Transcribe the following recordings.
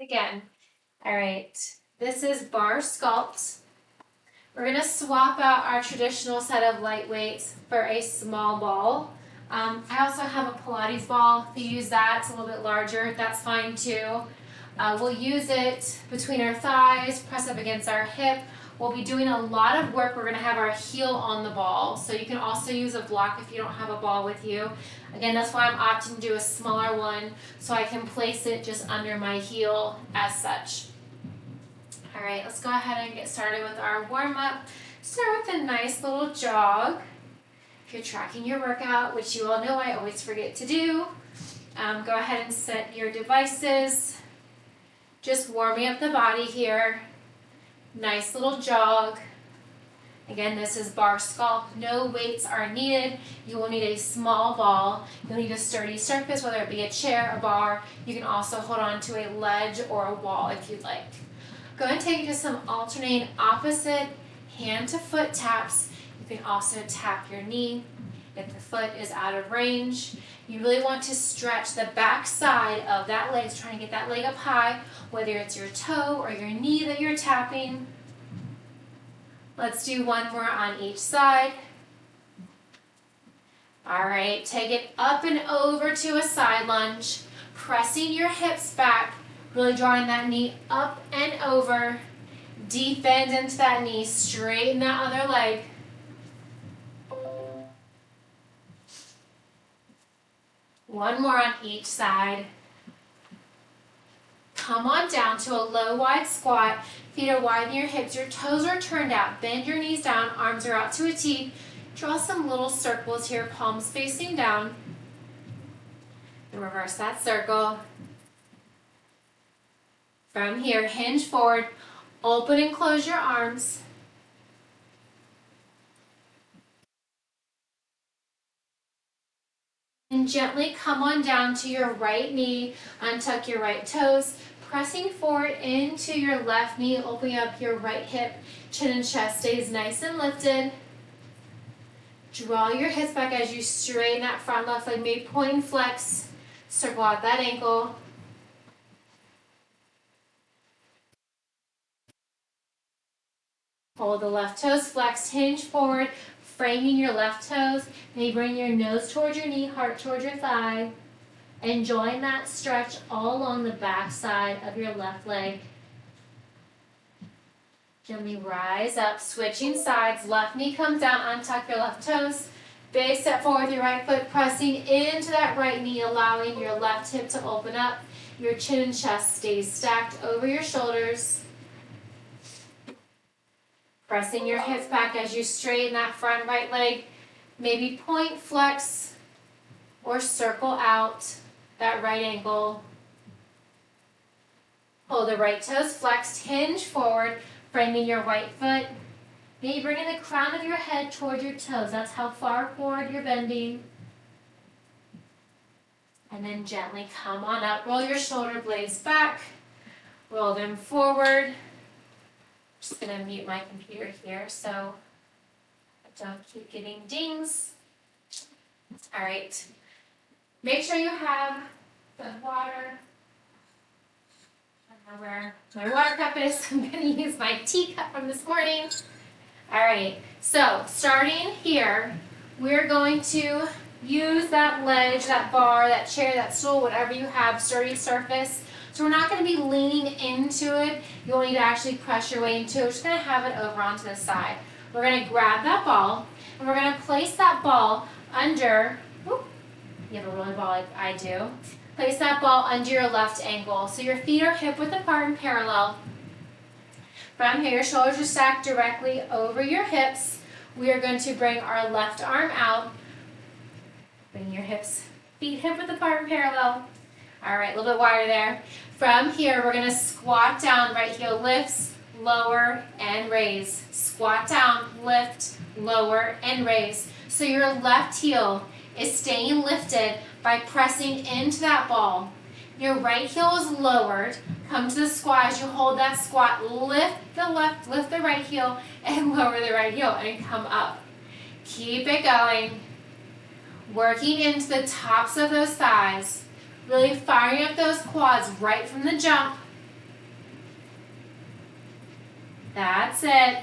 Again. All right, this is Barre Sculpt. We're gonna swap out our traditional set of light weights for a small ball. I also have a Pilates ball. If you use that, it's a little bit larger, that's fine too. We'll use it between our thighs, press up against our hip. We'll be doing a lot of work. We're gonna have our heel on the ball. So you can also use a block if you don't have a ball with you. Again, that's why I'm opting to do a smaller one so I can place it just under my heel as such. All right, let's go ahead and get started with our warm-up. Start with a nice little jog. If you're tracking your workout, which you all know I always forget to do, go ahead and set your devices. Just warming up the body here. Nice little jog. Again, this is Barre Sculpt. No weights are needed. You will need a small ball. You'll need a sturdy surface, whether it be a chair, a bar. You can also hold on to a ledge or a wall if you'd like. Go ahead and take just some alternating opposite hand to foot taps. You can also tap your knee if the foot is out of range. You really want to stretch the back side of that leg, trying to get that leg up high, whether it's your toe or your knee that you're tapping. Let's do one more on each side. All right, take it up and over to a side lunge, pressing your hips back, really drawing that knee up and over. Deep bend into that knee, straighten that other leg. One more on each side. Come on down to a low wide squat. Feet are wide in your hips, your toes are turned out. Bend your knees down, arms are out to a T. Draw some little circles here, palms facing down. And reverse that circle. From here, hinge forward, open and close your arms. And gently come on down to your right knee, untuck your right toes, pressing forward into your left knee, opening up your right hip, chin and chest stays nice and lifted. Draw your hips back as you straighten that front left leg, maybe point and flex, circle out that ankle. Hold the left toes flexed, hinge forward, framing your left toes. Maybe bring your nose towards your knee, heart towards your thigh. Enjoying that stretch all along the back side of your left leg. Gently rise up, switching sides. Left knee comes down, untuck your left toes. Big step forward with your right foot, pressing into that right knee, allowing your left hip to open up. Your chin and chest stays stacked over your shoulders. Pressing your hips back as you straighten that front right leg. Maybe point, flex, or circle out that right ankle. Hold the right toes flexed, hinge forward, framing your right foot. Maybe bringing the crown of your head toward your toes. That's how far forward you're bending. And then gently come on up. Roll your shoulder blades back. Roll them forward. Just going to mute my computer here so I don't keep getting dings. All right. Make sure you have the water. I don't know where my water cup is. I'm going to use my teacup from this morning. All right. So starting here, we're going to use that ledge, that bar, that chair, that stool, whatever you have, sturdy surface. So we're not going to be leaning into it. You'll need to actually press your way into it. We're just going to have it over onto the side. We're going to grab that ball, and we're going to place that ball under, whoop, you have a rolling ball like I do. Place that ball under your left ankle. So your feet are hip width apart and parallel. From here, your shoulders are stacked directly over your hips. We are going to bring our left arm out. Bring your hips, feet hip width apart and parallel. All right, a little bit wider there. From here, we're going to squat down, right heel lifts, lower, and raise. Squat down, lift, lower, and raise. So your left heel is staying lifted by pressing into that ball. Your right heel is lowered. Come to the squat as you hold that squat. Lift the left, lift the right heel, and lower the right heel, and come up. Keep it going. Working into the tops of those thighs. Really firing up those quads right from the jump. That's it.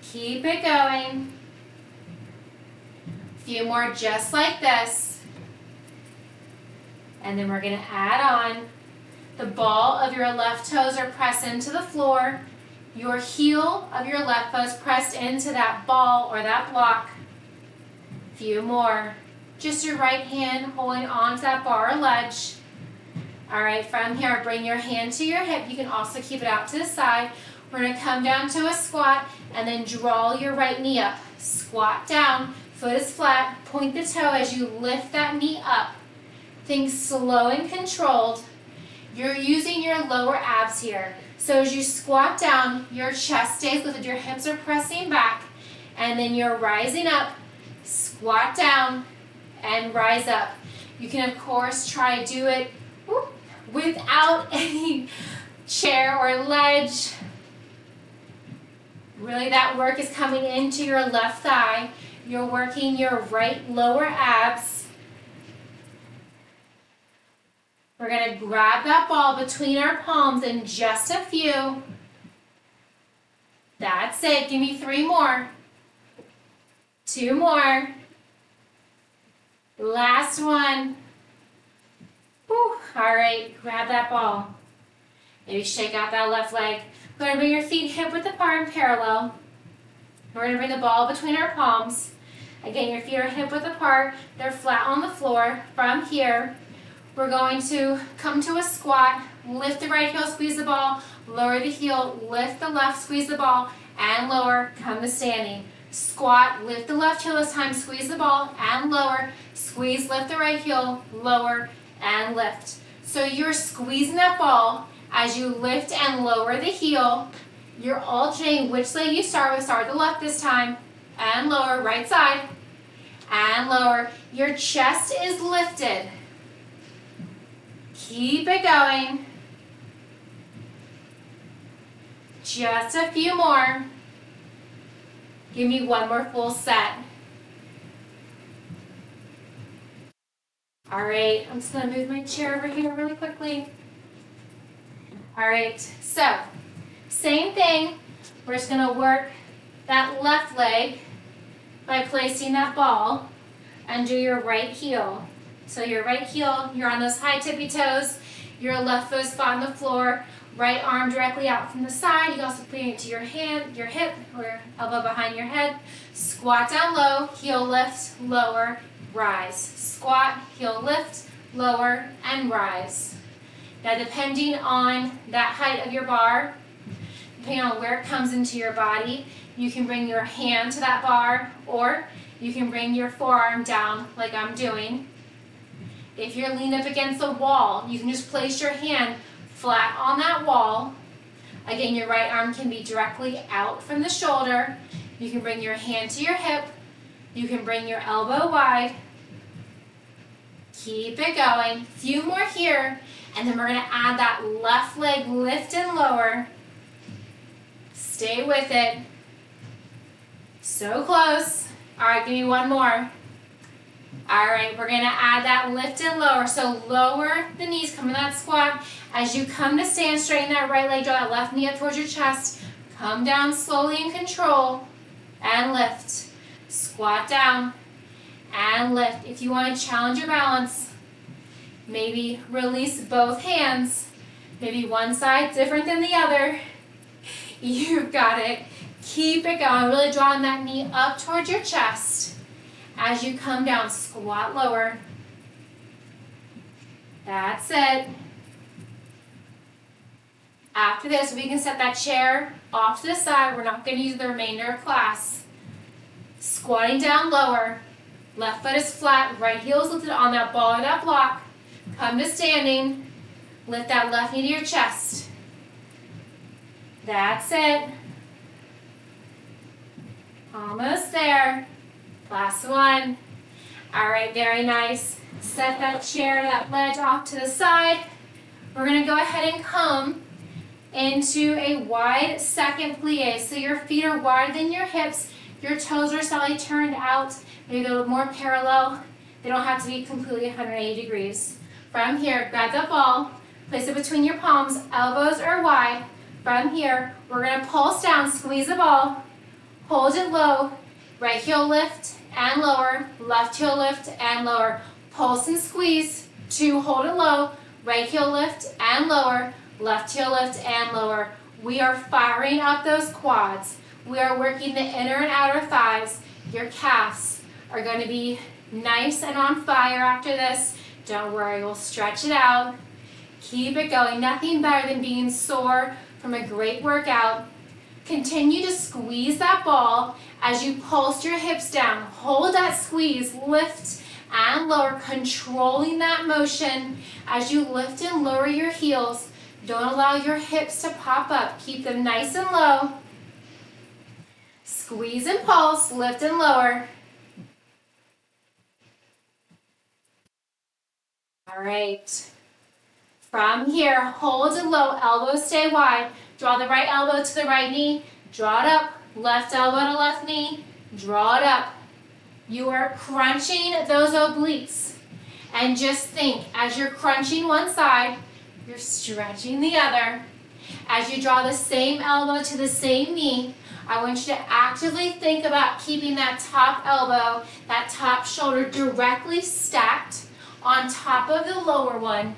Keep it going. A few more just like this. And then we're going to add on. The ball of your left toes are pressed into the floor. Your heel of your left foot is pressed into that ball or that block. A few more. Just your right hand holding on to that bar or ledge. All right, from here, bring your hand to your hip. You can also keep it out to the side. We're going to come down to a squat and then draw your right knee up. Squat down, foot is flat, point the toe as you lift that knee up. Think slow and controlled. You're using your lower abs here. So as you squat down, your chest stays lifted, your hips are pressing back, and then you're rising up, squat down, and rise up. You can, of course, try to do it without any chair or ledge. Really, that work is coming into your left thigh. You're working your right lower abs. We're going to grab that ball between our palms in just a few. That's it. Give me 3 more. 2 more. Last one. Whew. All right, grab that ball. Maybe shake out that left leg. We're going to bring your feet hip width apart and parallel. We're going to bring the ball between our palms. Again, your feet are hip width apart. They're flat on the floor. From here, we're going to come to a squat, lift the right heel, squeeze the ball, lower the heel, lift the left, squeeze the ball, and lower, come to standing. Squat, lift the left heel this time, squeeze the ball, and lower, squeeze, lift the right heel, lower, and lift. So you're squeezing that ball as you lift and lower the heel. You're alternating which leg you start with. Start with the left this time, and lower, right side, and lower. Your chest is lifted. Keep it going. Just a few more. Give me 1 more full set. All right, I'm just going to move my chair over here really quickly. All right, so same thing. We're just going to work that left leg by placing that ball under your right heel. So your right heel, you're on those high tippy toes. Your left foot is flat on the floor. Right arm directly out from the side. You can also bring it to your hand, your hip, or elbow behind your head. Squat down low, heel lift, lower, rise. Squat, heel lift, lower, and rise. Now depending on that height of your bar, depending on where it comes into your body, you can bring your hand to that bar, or you can bring your forearm down like I'm doing. If you're leaned up against the wall, you can just place your hand flat on that wall. Again, your right arm can be directly out from the shoulder. You can bring your hand to your hip. You can bring your elbow wide. Keep it going. A few more here, and then we're going to add that left leg lift and lower. Stay with it. So close. All right, give me 1 more. All right, we're going to add that lift and lower. So lower the knees, come in that squat. As you come to stand, straighten that right leg, draw that left knee up towards your chest. Come down slowly in control and lift. Squat down and lift. If you want to challenge your balance, maybe release both hands. Maybe one side different than the other. You've got it. Keep it going. Really drawing that knee up towards your chest. As you come down, squat lower. That's it. After this, we can set that chair off to the side. We're not going to use the remainder of class. Squatting down lower. Left foot is flat. Right heel is lifted on that ball or that block. Come to standing. Lift that left knee to your chest. That's it. Almost there. Last one. All right, very nice. Set that chair, that ledge off to the side. We're going to go ahead and come into a wide second plie. So your feet are wider than your hips. Your toes are slightly turned out. Maybe a little more parallel. They don't have to be completely 180 degrees. From here, grab the ball. Place it between your palms. Elbows are wide. From here, We're gonna pulse down, squeeze the ball, hold it low, right heel lift and lower, left heel lift and lower. Pulse and squeeze, 2, hold it low, right heel lift and lower, left heel lift and lower. We are firing up those quads. We are working the inner and outer thighs. Your calves are going to be nice and on fire after this. Don't worry, we'll stretch it out. Keep it going. Nothing better than being sore from a great workout. Continue to squeeze that ball as you pulse your hips down. Hold that squeeze, lift and lower, controlling that motion as you lift and lower your heels. Don't allow your hips to pop up. Keep them nice and low. Squeeze and pulse, lift and lower. All right. From here, hold it low, elbows stay wide. Draw the right elbow to the right knee. Draw it up, left elbow to left knee. Draw it up. You are crunching those obliques. And just think, as you're crunching one side, you're stretching the other. As you draw the same elbow to the same knee, I want you to actively think about keeping that top elbow, that top shoulder directly stacked on top of the lower one.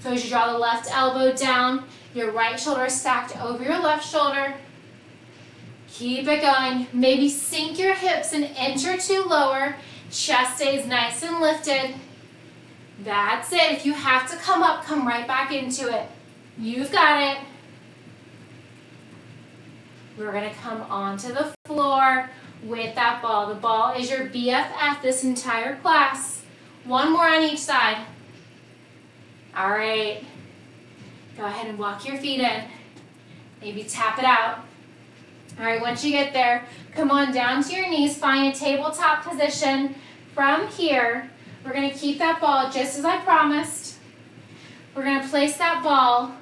So as you draw the left elbow down, your right shoulder stacked over your left shoulder. Keep it going. Maybe sink your hips an inch or two lower. Chest stays nice and lifted. That's it. If you have to come up, come right back into it. You've got it. We're going to come onto the floor with that ball. The ball is your BFF this entire class. One more on each side. All right. Go ahead and walk your feet in. Maybe tap it out. All right, once you get there, come on down to your knees. Find a tabletop position. From here, we're going to keep that ball just as I promised. We're going to place that ball.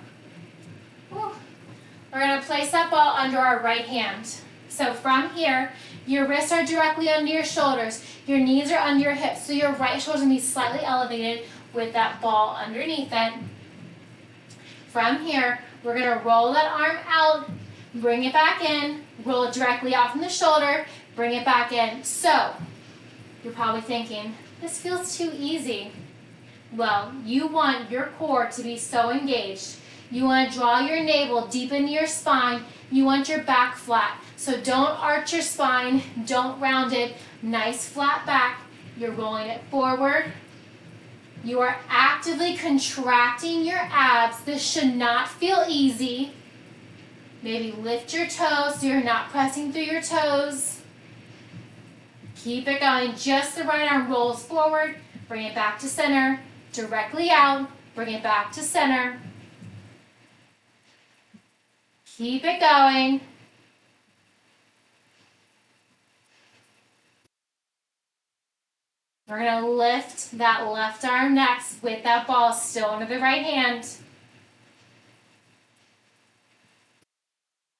We're going to place that ball under our right hand. So from here, your wrists are directly under your shoulders. Your knees are under your hips. So your right shoulder is going to be slightly elevated with that ball underneath it. From here, we're going to roll that arm out, bring it back in, roll it directly out from the shoulder, bring it back in. So, you're probably thinking, this feels too easy. Well, you want your core to be so engaged. You want to draw your navel deep into your spine. You want your back flat. So don't arch your spine, don't round it. Nice flat back. You're rolling it forward. You are actively contracting your abs. This should not feel easy. Maybe lift your toes so you're not pressing through your toes. Keep it going. Just the right arm rolls forward. Bring it back to center. Directly out. Bring it back to center. Keep it going. We're going to lift that left arm next with that ball still under the right hand.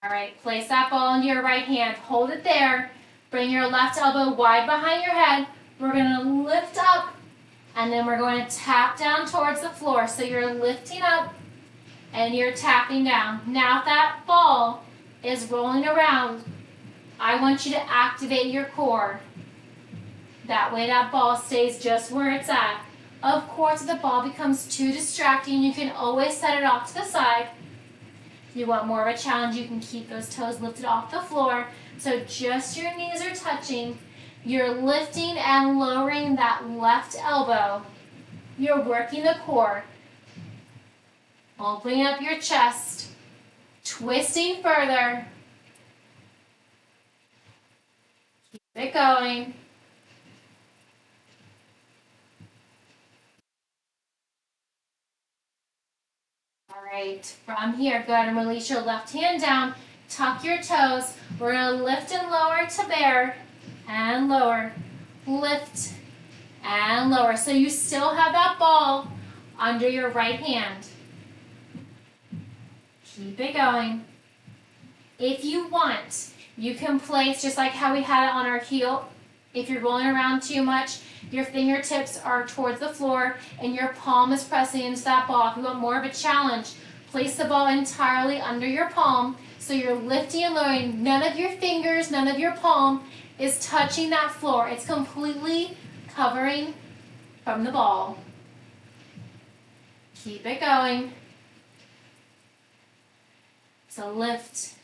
All right, place that ball into your right hand. Hold it there. Bring your left elbow wide behind your head. We're going to lift up, and then we're going to tap down towards the floor. So you're lifting up, and you're tapping down. Now if that ball is rolling around, I want you to activate your core. That way that ball stays just where it's at. Of course, if the ball becomes too distracting, you can always set it off to the side. If you want more of a challenge, you can keep those toes lifted off the floor. So just your knees are touching. You're lifting and lowering that left elbow. You're working the core. Opening up your chest. Twisting further. Keep it going. All right, from here, go ahead and release your left hand down. Tuck your toes. We're going to lift and lower to bear and lower. Lift and lower. So you still have that ball under your right hand. Keep it going. If you want, you can place just like how we had it on our heel. If you're rolling around too much, your fingertips are towards the floor and your palm is pressing into that ball. If you want more of a challenge, place the ball entirely under your palm So you're lifting and lowering. None of your fingers, none of your palm is touching that floor. It's completely covering from the ball. Keep it going. So lift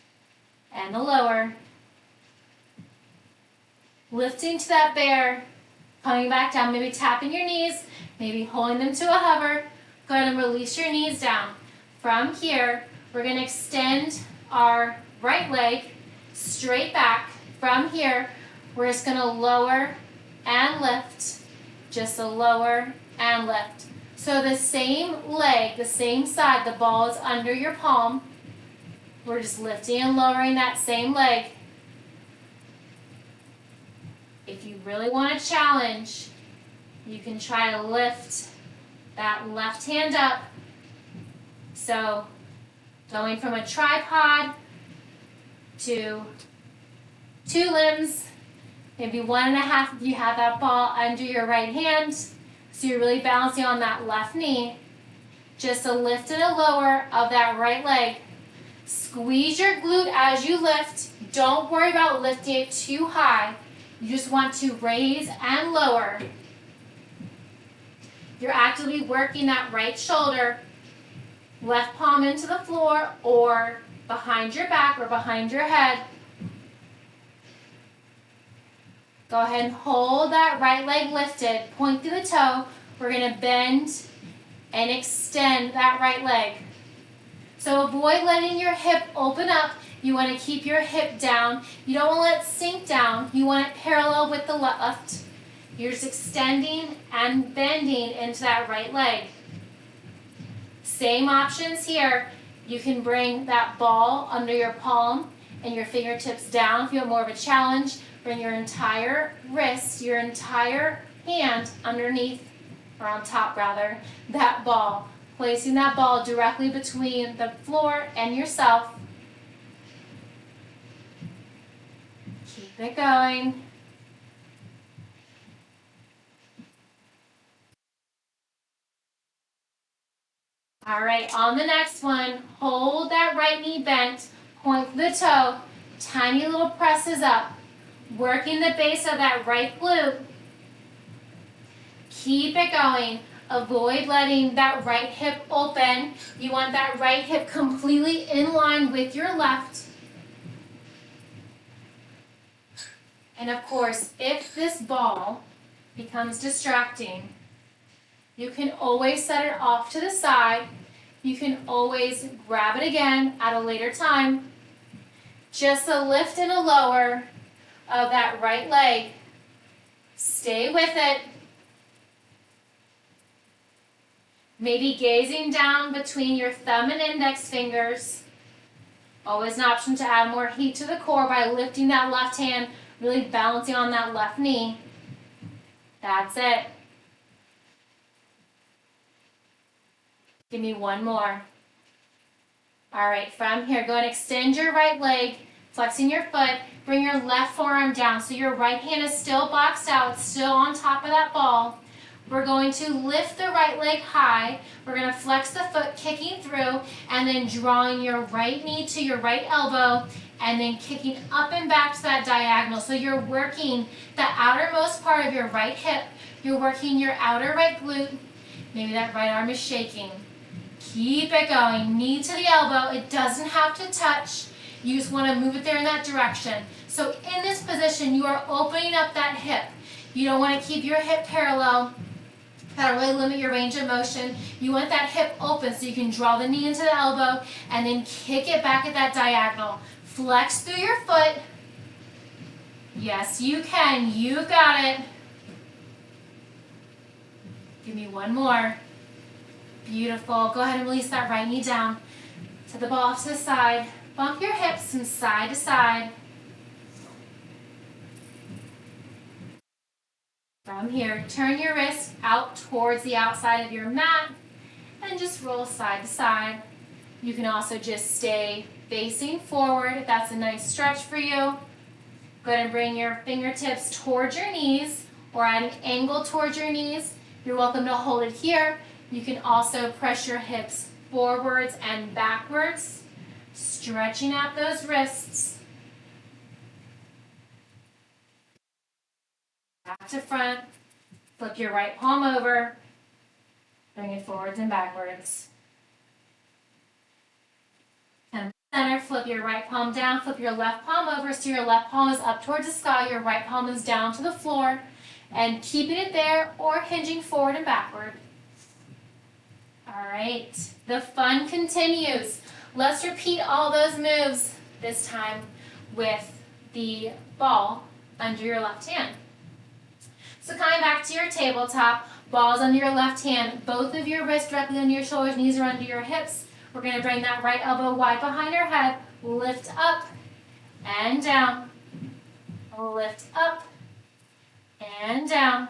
and the lower. Lifting to that bear, coming back down, maybe tapping your knees, maybe holding them to a hover. Go ahead and release your knees down. From here, we're going to extend our right leg straight back. From here, we're just going to lower and lift, just a lower and lift. So the same leg, the same side, the ball is under your palm. We're just lifting and lowering that same leg. If you really want a challenge, you can try to lift that left hand up. So going from a tripod to 2 limbs, maybe 1.5 if you have that ball under your right hand. So you're really balancing on that left knee. Just a lift and a lower of that right leg. Squeeze your glute as you lift. Don't worry about lifting it too high. You just want to raise and lower. You're actively working that right shoulder, left palm into the floor or behind your back or behind your head. Go ahead and hold that right leg lifted. Point through the toe. We're going to bend and extend that right leg. So avoid letting your hip open up. You want to keep your hip down. You don't want to let it sink down. You want it parallel with the left. You're just extending and bending into that right leg. Same options here. You can bring that ball under your palm and your fingertips down. If you want more of a challenge, bring your entire wrist, your entire hand underneath, or on top rather, that ball. Placing that ball directly between the floor and yourself. Keep it going. All right, on the next one, hold that right knee bent, point the toe, tiny little presses up, working the base of that right glute. Keep it going. Avoid letting that right hip open. You want that right hip completely in line with your left. And of course, if this ball becomes distracting, you can always set it off to the side. You can always grab it again at a later time. Just a lift and a lower of that right leg. Stay with it. Maybe gazing down between your thumb and index fingers. Always an option to add more heat to the core by lifting that left hand, really balancing on that left knee. That's it. Give me one more. All right, from here, go and extend your right leg, flexing your foot. Bring your left forearm down so your right hand is still boxed out, still on top of that ball. We're going to lift the right leg high. We're going to flex the foot, kicking through, and then drawing your right knee to your right elbow, and then kicking up and back to that diagonal. So you're working the outermost part of your right hip. You're working your outer right glute. Maybe that right arm is shaking. Keep it going. Knee to the elbow. It doesn't have to touch. You just want to move it there in that direction. So in this position, you are opening up that hip. You don't want to keep your hip parallel. That'll really limit your range of motion. You want that hip open so you can draw the knee into the elbow and then kick it back at that diagonal. Flex through your foot. Yes, you can. You got it. Give me one more. Beautiful. Go ahead and release that right knee down. Set the ball off to the side. Bump your hips from side to side. From here, turn your wrist out towards the outside of your mat and just roll side to side. You can also just stay facing forward if that's a nice stretch for you. Go ahead and bring your fingertips towards your knees or at an angle towards your knees. You're welcome to hold it here. You can also press your hips forwards and backwards Stretching out those wrists. Back to front. Flip your right palm over. Bring it forwards and backwards. And center, flip your right palm down, flip your left palm over so your left palm is up towards the sky, your right palm is down to the floor, and keeping it there or hinging forward and backward. All right, the fun continues. Let's repeat all those moves, this time with the ball under your left hand. So coming back to your tabletop, balls under your left hand, both of your wrists directly under your shoulders, knees are under your hips. We're going to bring that right elbow wide behind our head, lift up and down, lift up and down.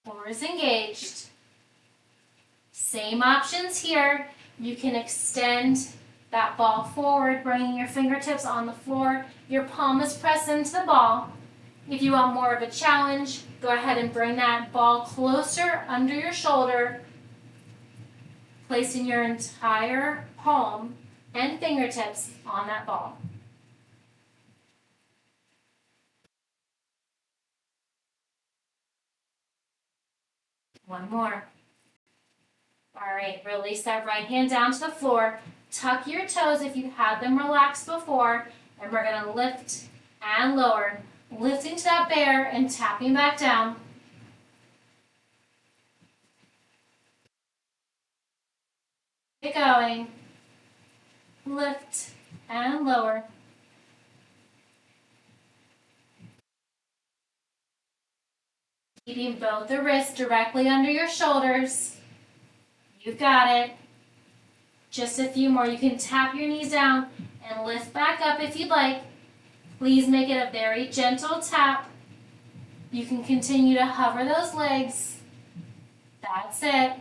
Core is engaged. Same options here. You can extend that ball forward, bringing your fingertips on the floor. Your palm is pressed into the ball. If you want more of a challenge, go ahead and bring that ball closer under your shoulder, placing your entire palm and fingertips on that ball. One more. All right, release that right hand down to the floor. Tuck your toes if you had them relaxed before, and we're going to lift and lower. Lifting to that bear and tapping back down. Keep going. Lift and lower. Keeping both the wrists directly under your shoulders. You've got it. Just a few more. You can tap your knees down and lift back up if you'd like. Please make it a very gentle tap. You can continue to hover those legs. That's it.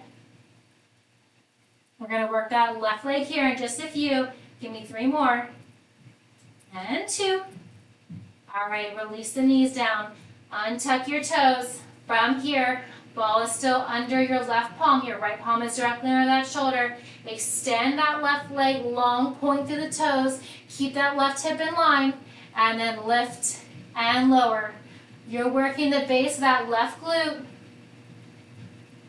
We're going to work that left leg here in just a few. Give me 3 more. And 2. All right, release the knees down. Untuck your toes. From here, ball is still under your left palm. Your right palm is directly under that shoulder. Extend that left leg long, point through the toes. Keep that left hip in line. And then lift and lower. You're working the base of that left glute.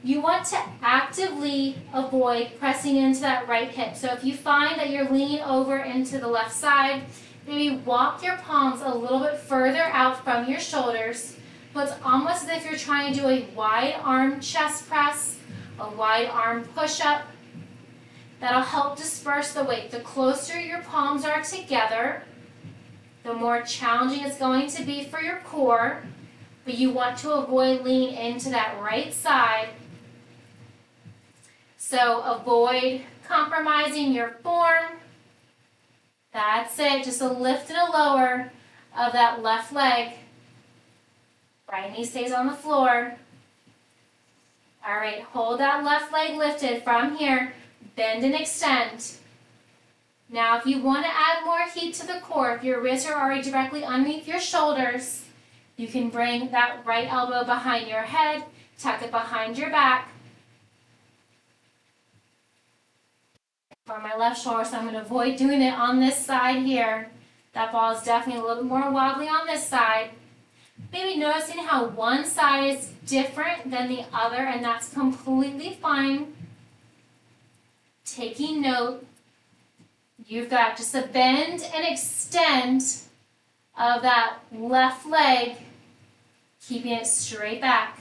You want to actively avoid pressing into that right hip. So if you find that you're leaning over into the left side, maybe walk your palms a little bit further out from your shoulders. So it's almost as if you're trying to do a wide arm chest press, a wide arm push-up. That'll help disperse the weight. The closer your palms are together, the more challenging it's going to be for your core, but you want to avoid leaning into that right side. So avoid compromising your form. That's it, just a lift and a lower of that left leg. Right knee stays on the floor. All right, hold that left leg lifted from here. Bend and extend. Now, if you want to add more heat to the core, if your wrists are already directly underneath your shoulders, you can bring that right elbow behind your head, tuck it behind your back. On my left shoulder, so I'm going to avoid doing it on this side here. That ball is definitely a little bit more wobbly on this side. Maybe noticing how one side is different than the other, and that's completely fine. Taking note. You've got just a bend and extend of that left leg, keeping it straight back.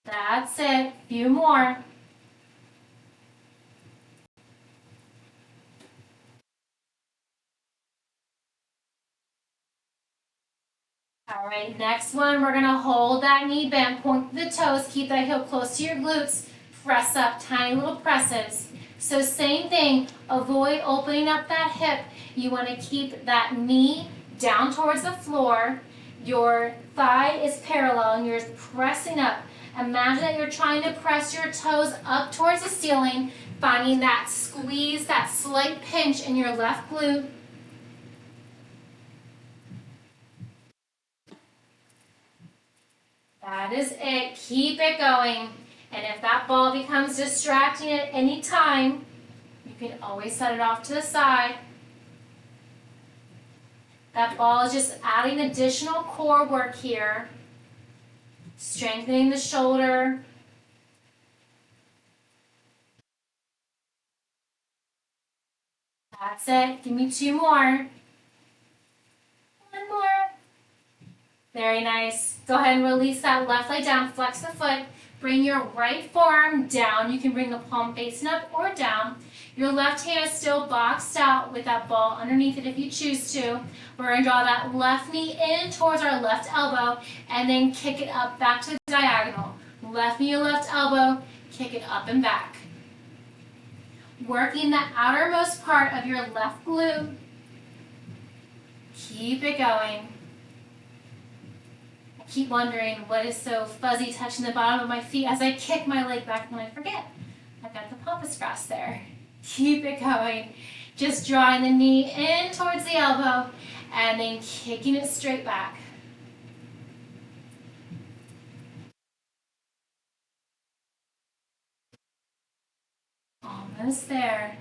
That's it. Few more. All right, next one, we're going to hold that knee bent, point the toes, keep that heel close to your glutes, press up, tiny little presses. So same thing, avoid opening up that hip. You want to keep that knee down towards the floor. Your thigh is parallel and you're pressing up. Imagine that you're trying to press your toes up towards the ceiling, finding that squeeze, that slight pinch in your left glute. That is it. Keep it going. And if that ball becomes distracting at any time, you can always set it off to the side. That ball is just adding additional core work here, strengthening the shoulder. That's it. Give me 2 more. 1 more. Very nice. Go ahead and release that left leg down. Flex the foot. Bring your right forearm down. You can bring the palm facing up or down. Your left hand is still boxed out with that ball underneath it if you choose to. We're going to draw that left knee in towards our left elbow and then kick it up back to the diagonal. Left knee, left elbow, kick it up and back. Working the outermost part of your left glute. Keep it going. I keep wondering what is so fuzzy touching the bottom of my feet as I kick my leg back and I forget. I've got the pampas grass there. Keep it going. Just drawing the knee in towards the elbow and then kicking it straight back. Almost there.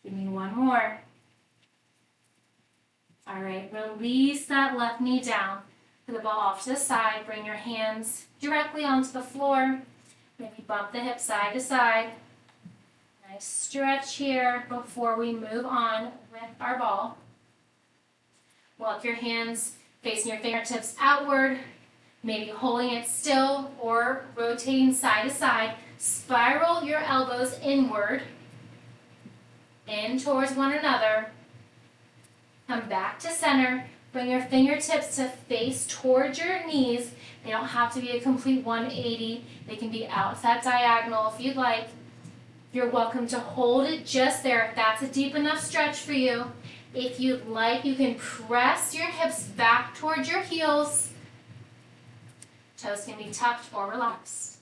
Give me 1 more. All right, release that left knee down. Put the ball off to the side. Bring your hands directly onto the floor. Maybe bump the hips side to side. Nice stretch here before we move on with our ball. Walk your hands facing your fingertips outward, maybe holding it still or rotating side to side. Spiral your elbows inward, in towards one another. Come back to center. Bring your fingertips to face towards your knees. They don't have to be a complete 180. They can be out that diagonal if you'd like. You're welcome to hold it just there if that's a deep enough stretch for you. If you'd like, you can press your hips back towards your heels. Toes can be tucked or relaxed.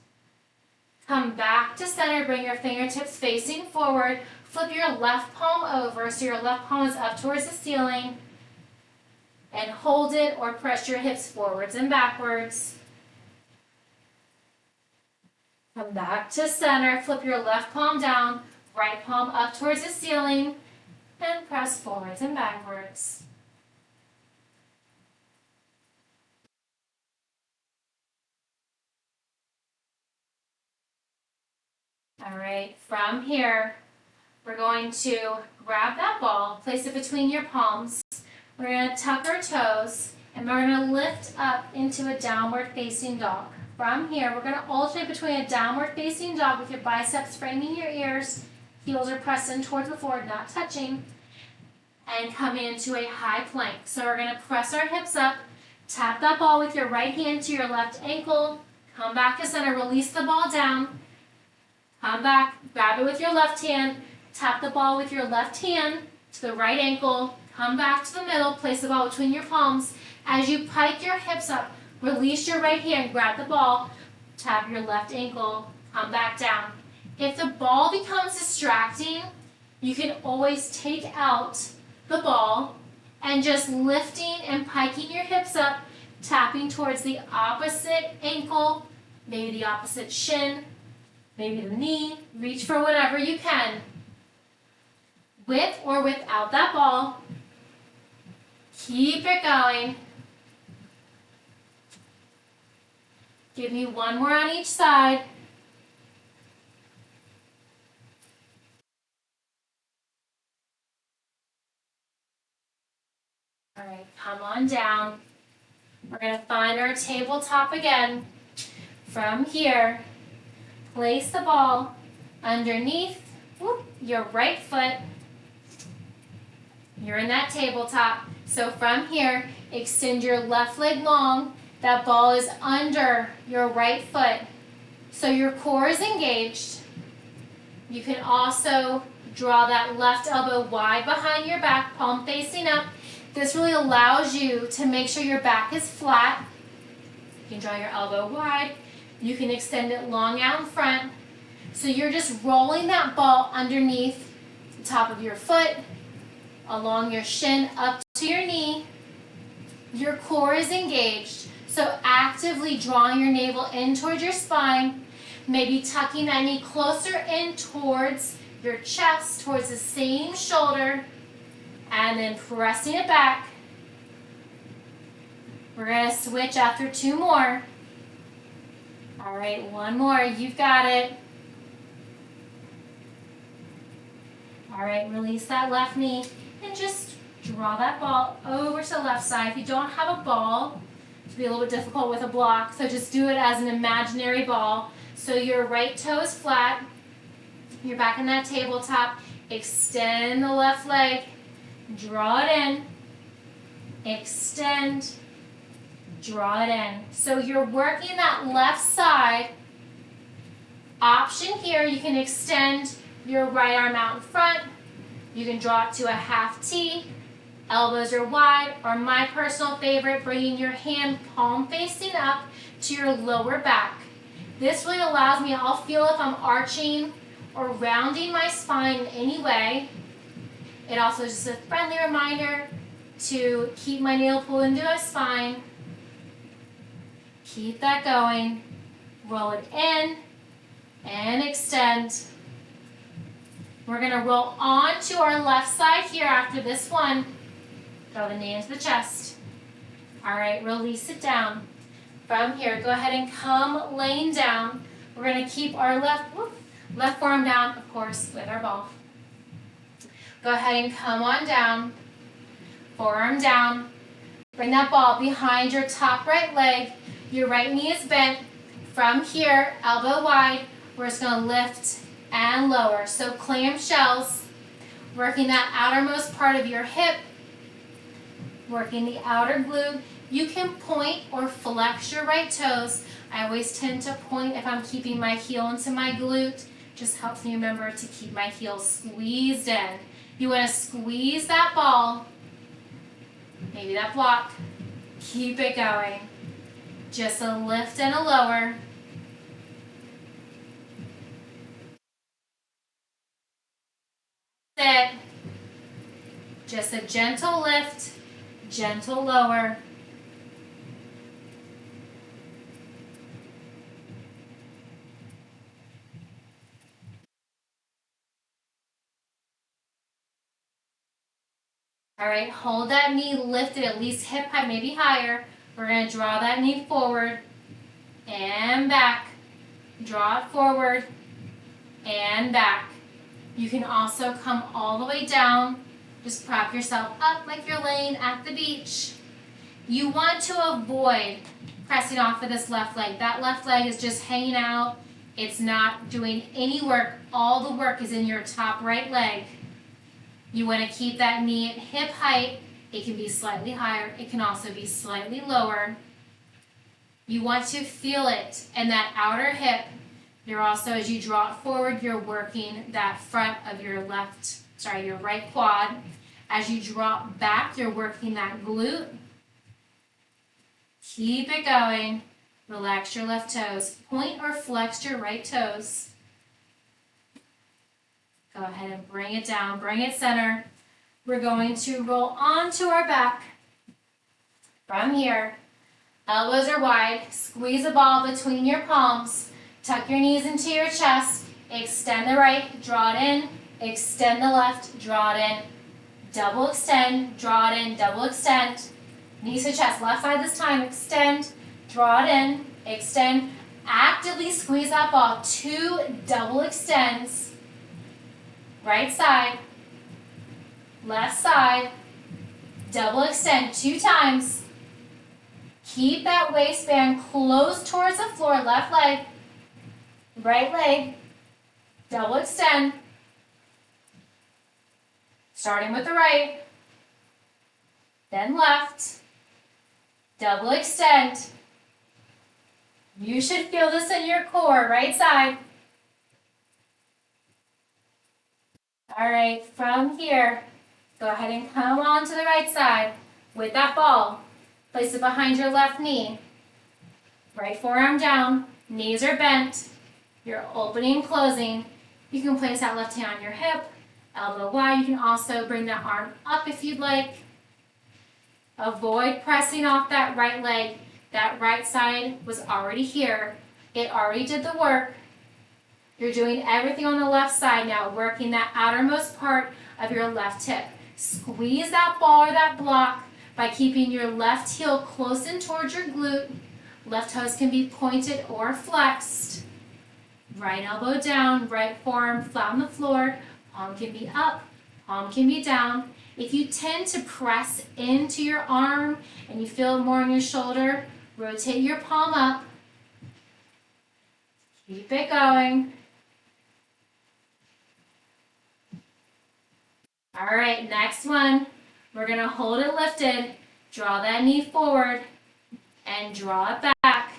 Come back to center. Bring your fingertips facing forward. Flip your left palm over so your left palm is up towards the ceiling. And hold it or press your hips forwards and backwards. Come back to center. Flip your left palm down. Right palm up towards the ceiling. And press forwards and backwards. All right, from here, we're going to grab that ball, place it between your palms. We're going to tuck our toes, and we're going to lift up into a downward facing dog. From here, we're going to alternate between a downward facing dog with your biceps framing your ears, heels are pressed in towards the floor, not touching, and come into a high plank. So we're going to press our hips up, tap that ball with your right hand to your left ankle, come back to center, release the ball down, come back, grab it with your left hand, tap the ball with your left hand to the right ankle, come back to the middle, place the ball between your palms. As you pike your hips up, release your right hand, grab the ball, tap your left ankle, come back down. If the ball becomes distracting, you can always take out the ball and just lifting and piking your hips up, tapping towards the opposite ankle, maybe the opposite shin, maybe the knee. Reach for whatever you can. With or without that ball. Keep it going. Give me 1 more on each side. All right, come on down. We're going to find our tabletop again. From here, place the ball underneath your right foot. You're in that tabletop. So from here, extend your left leg long. That ball is under your right foot. So your core is engaged. You can also draw that left elbow wide behind your back, palm facing up. This really allows you to make sure your back is flat. You can draw your elbow wide. You can extend it long out in front. So you're just rolling that ball underneath the top of your foot, along your shin, up to your knee. Your core is engaged, so actively drawing your navel in towards your spine, maybe tucking that knee closer in towards your chest, towards the same shoulder, and then pressing it back. We're going to switch after 2 more. All right, 1 more. You've got it. All right, release that left knee and just draw that ball over to the left side. If you don't have a ball, it can be a little bit difficult with a block, so just do it as an imaginary ball. So your right toe is flat. You're back in that tabletop. Extend the left leg. Draw it in. Extend. Draw it in. So you're working that left side. Option here, you can extend your right arm out in front. You can draw it to a half T. Elbows are wide, or my personal favorite, bringing your hand palm facing up to your lower back. This really allows me, I'll feel if I'm arching or rounding my spine in any way. It also is just a friendly reminder to keep my navel pulled into a spine. Keep that going. Roll it in and extend. We're going to roll on to our left side here after this one. Throw the knee into the chest. All right, release it down. From here, go ahead and come laying down. We're going to keep our left forearm down, of course, with our ball. Go ahead and come on down. Forearm down. Bring that ball behind your top right leg. Your right knee is bent. From here, elbow wide, we're just going to lift and lower. So clamshells, working that outermost part of your hip, working the outer glute. You can point or flex your right toes. I always tend to point if I'm keeping my heel into my glute. Just helps me remember to keep my heel squeezed in. You want to squeeze that ball, maybe that block. Keep it going. Just a lift and a lower. Sit. Just a gentle lift, gentle lower. All right, hold that knee lifted at least hip height, maybe higher. We're going to draw that knee forward and back. Draw it forward and back. You can also come all the way down. Just prop yourself up like you're laying at the beach. You want to avoid pressing off of this left leg. That left leg is just hanging out. It's not doing any work. All the work is in your top right leg. You want to keep that knee at hip height. It can be slightly higher. It can also be slightly lower. You want to feel it in that outer hip. You're also, as you draw it forward, you're working that front of your your right quad. As you drop back, you're working that glute. Keep it going. Relax your left toes. Point or flex your right toes. Go ahead and bring it down, bring it center. We're going to roll onto our back. From here, elbows are wide. Squeeze a ball between your palms. Tuck your knees into your chest. Extend the right, draw it in. Extend the left, draw it in. Double extend, draw it in, double extend. Knees to chest, left side this time. Extend, draw it in, extend. Actively squeeze that ball. 2 double extends. Right side, left side, double extend 2 times. Keep that waistband close towards the floor, left leg, right leg, double extend. Starting with the right, then left, double extend. You should feel this in your core, right side. All right, from here, go ahead and come on to the right side with that ball. Place it behind your left knee. Right forearm down, knees are bent. You're opening and closing. You can place that left hand on your hip, elbow wide. You can also bring that arm up if you'd like. Avoid pressing off that right leg. That right side was already here. It already did the work. You're doing everything on the left side now, working that outermost part of your left hip. Squeeze that ball or that block by keeping your left heel close in towards your glute. Left toes can be pointed or flexed. Right elbow down, right forearm flat on the floor. Palm can be up, palm can be down. If you tend to press into your arm and you feel more in your shoulder, rotate your palm up. Keep it going. All right, next one. We're going to hold it lifted. Draw that knee forward and draw it back.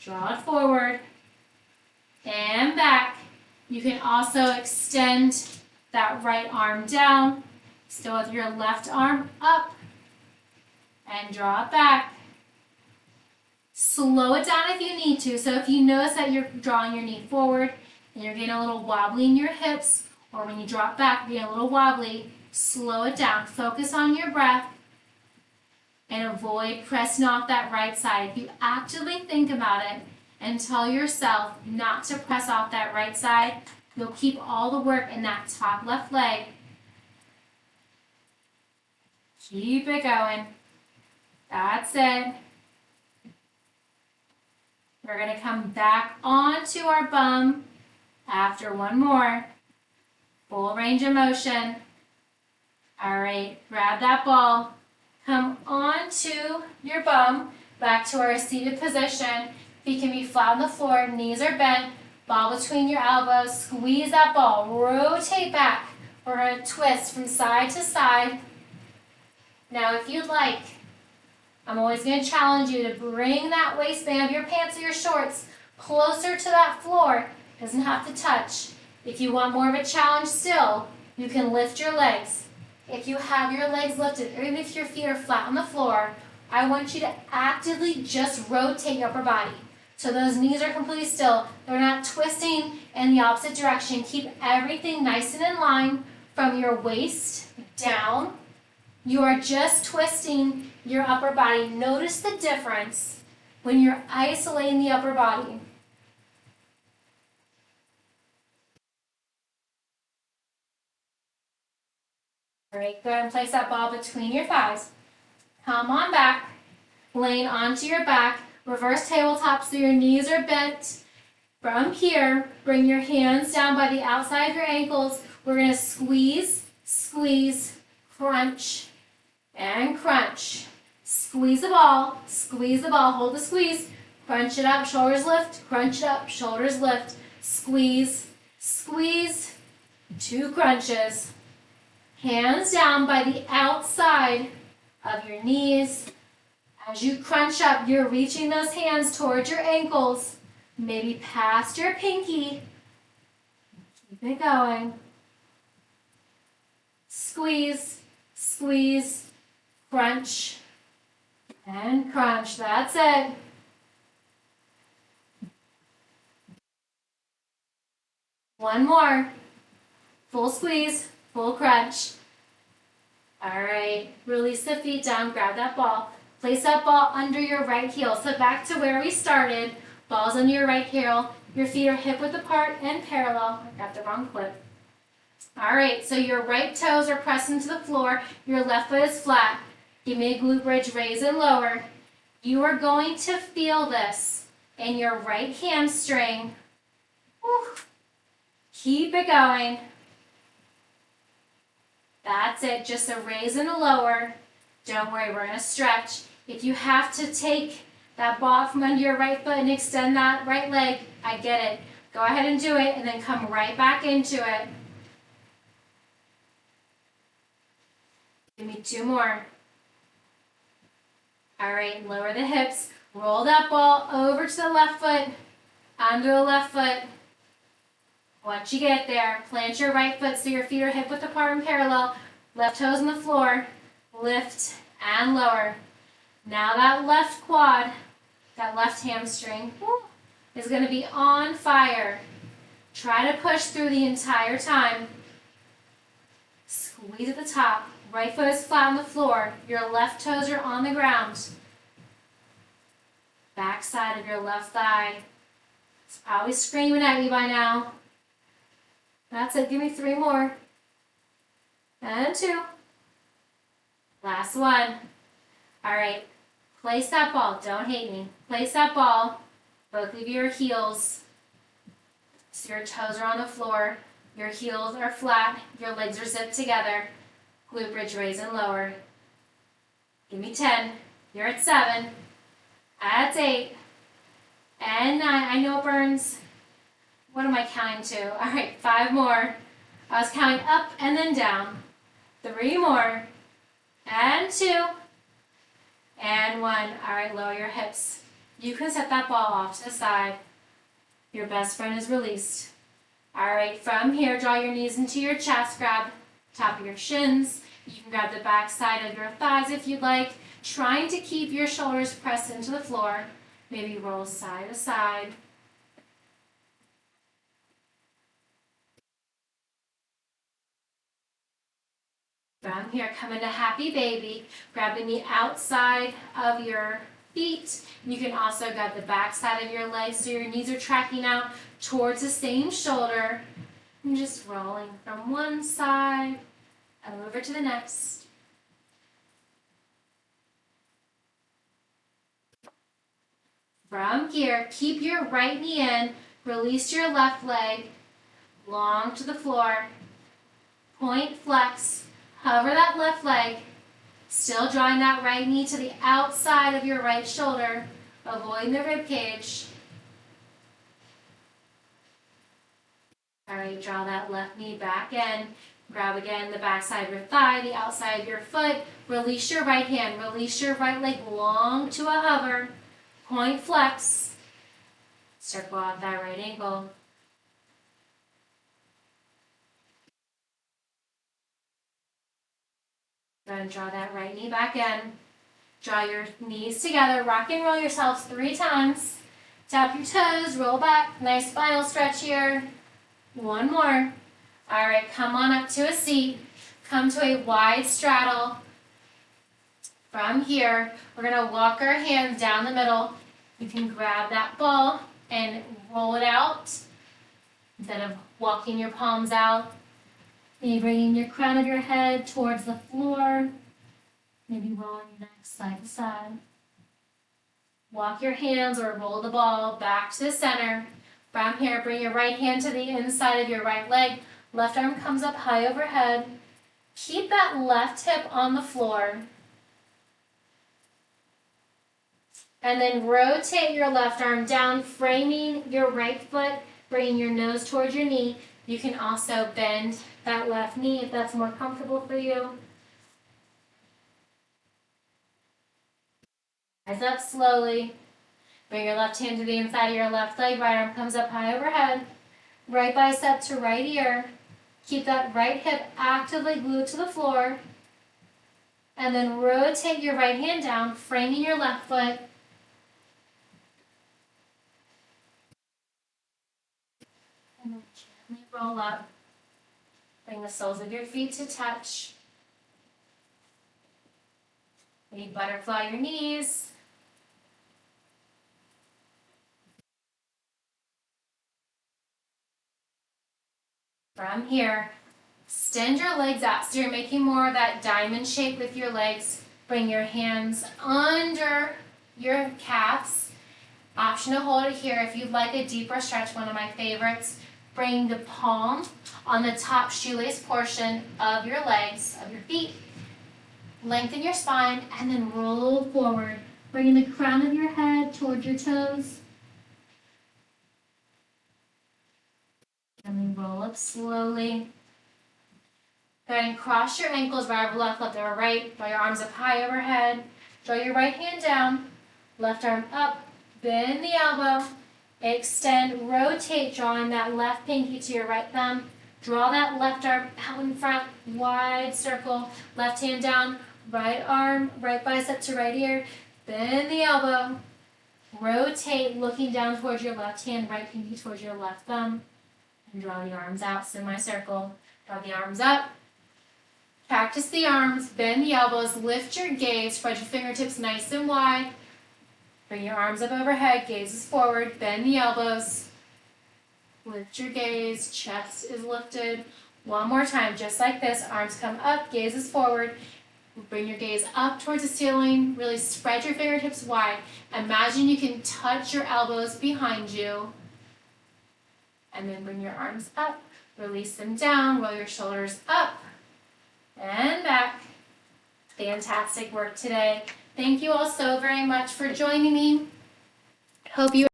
Draw it forward and back. You can also extend that right arm down, still with your left arm up, and draw it back. Slow it down if you need to. So if you notice that you're drawing your knee forward and you're getting a little wobbly in your hips, or when you drop back, getting a little wobbly, slow it down. Focus on your breath and avoid pressing off that right side. If you actively think about it and tell yourself not to press off that right side, you'll keep all the work in that top left leg. Keep it going. That's it. We're going to come back onto our bum after one more. Full range of motion. All right, grab that ball. Come onto your bum, back to our seated position. Feet can be flat on the floor, knees are bent, ball between your elbows. Squeeze that ball, rotate back. We're going to twist from side to side. Now, if you'd like, I'm always going to challenge you to bring that waistband of your pants or your shorts closer to that floor. It doesn't have to touch. If you want more of a challenge still, you can lift your legs. If you have your legs lifted, or even if your feet are flat on the floor, I want you to actively just rotate your upper body. So those knees are completely still. They're not twisting in the opposite direction. Keep everything nice and in line from your waist down. You are just twisting your upper body. Notice the difference when you're isolating the upper body. All right, go ahead and place that ball between your thighs. Come on back, laying onto your back. Reverse tabletop so your knees are bent. From here, bring your hands down by the outside of your ankles. We're going to squeeze, squeeze, crunch, and crunch. Squeeze the ball, hold the squeeze. Crunch it up, shoulders lift, crunch it up, shoulders lift. Squeeze, squeeze, 2 crunches. Hands down by the outside of your knees. As you crunch up, you're reaching those hands towards your ankles, maybe past your pinky. Keep it going. Squeeze, squeeze, crunch, and crunch. That's it. One more. Full squeeze, full crunch. All right, release the feet down, grab that ball. Place that ball under your right heel. So back to where we started. Ball's under your right heel. Your feet are hip width apart and parallel. I got the wrong clip. All right, so your right toes are pressed into the floor. Your left foot is flat. Give me a glute bridge, raise and lower. You are going to feel this in your right hamstring. Whew. Keep it going. That's it, just a raise and a lower. Don't worry, we're going to stretch. If you have to take that ball from under your right foot and extend that right leg, I get it. Go ahead and do it and then come right back into it. Give me 2 more. All right, lower the hips. Roll that ball over to the left foot, onto the left foot. Once you get there, plant your right foot so your feet are hip width apart and parallel. Left toes on the floor. Lift and lower. Now that left quad, that left hamstring, is going to be on fire. Try to push through the entire time. Squeeze at the top. Right foot is flat on the floor. Your left toes are on the ground. Back side of your left thigh. It's probably screaming at you by now. That's it. Give me 3 more. And 2. Last one. All right. Place that ball. Don't hate me. Place that ball. Both of your heels. So your toes are on the floor. Your heels are flat. Your legs are zipped together. Glute bridge raise and lower. Give me 10. You're at 7. That's 8. And 9. I know it burns. What am I counting to? All right, 5 more. I was counting up and then down. 3 more. And 2. And 1. All right, lower your hips. You can set that ball off to the side. Your best friend is released. All right, from here, draw your knees into your chest. Grab top of your shins. You can grab the back side of your thighs if you'd like. Trying to keep your shoulders pressed into the floor. Maybe roll side to side. From here, come into happy baby. Grab the knee outside of your feet. You can also grab the back side of your legs so your knees are tracking out towards the same shoulder. And just rolling from one side over to the next. From here, keep your right knee in. Release your left leg. Long to the floor. Point flex. Hover that left leg. Still drawing that right knee to the outside of your right shoulder, avoiding the rib cage. All right, draw that left knee back in. Grab again the back side of your thigh, the outside of your foot. Release your right hand. Release your right leg long to a hover. Point flex. Circle out that right ankle. Go ahead and draw that right knee back in. Draw your knees together. Rock and roll yourselves 3 times. Tap your toes, roll back. Nice spinal stretch here. 1 more. All right, come on up to a seat. Come to a wide straddle. From here, we're going to walk our hands down the middle. You can grab that ball and roll it out instead of walking your palms out. Maybe bringing your crown of your head towards the floor. Maybe rolling your neck side to side. Walk your hands or roll the ball back to the center. From here, bring your right hand to the inside of your right leg. Left arm comes up high overhead. Keep that left hip on the floor. And then rotate your left arm down, framing your right foot, bringing your nose towards your knee. You can also bend that left knee if that's more comfortable for you. Rise up slowly. Bring your left hand to the inside of your left leg. Right arm comes up high overhead. Right bicep to right ear. Keep that right hip actively glued to the floor. And then rotate your right hand down, framing your left foot. And then gently roll up. Bring the soles of your feet to touch. Maybe butterfly your knees. From here, extend your legs out so you're making more of that diamond shape with your legs. Bring your hands under your calves. Option to hold it here if you'd like a deeper stretch, one of my favorites. Bring the palm on the top shoelace portion of your legs, of your feet. Lengthen your spine and then roll forward, bringing the crown of your head towards your toes. And then roll up slowly. Go ahead and cross your ankles right over left, left over right. Draw your arms up high overhead. Draw your right hand down. Left arm up. Bend the elbow. Extend, rotate, drawing that left pinky to your right thumb. Draw that left arm out in front. Wide circle. Left hand down. Right arm, right bicep to right ear. Bend the elbow. Rotate, looking down towards your left hand. Right pinky towards your left thumb. And draw the arms out, semicircle. Draw the arms up. Practice the arms, bend the elbows, lift your gaze, spread your fingertips nice and wide. Bring your arms up overhead, gaze is forward, bend the elbows. Lift your gaze, chest is lifted. One more time, just like this, arms come up, gaze is forward. Bring your gaze up towards the ceiling, really spread your fingertips wide. Imagine you can touch your elbows behind you. And then bring your arms up, release them down, roll your shoulders up and back. Fantastic work today. Thank you all so very much for joining me. Hope you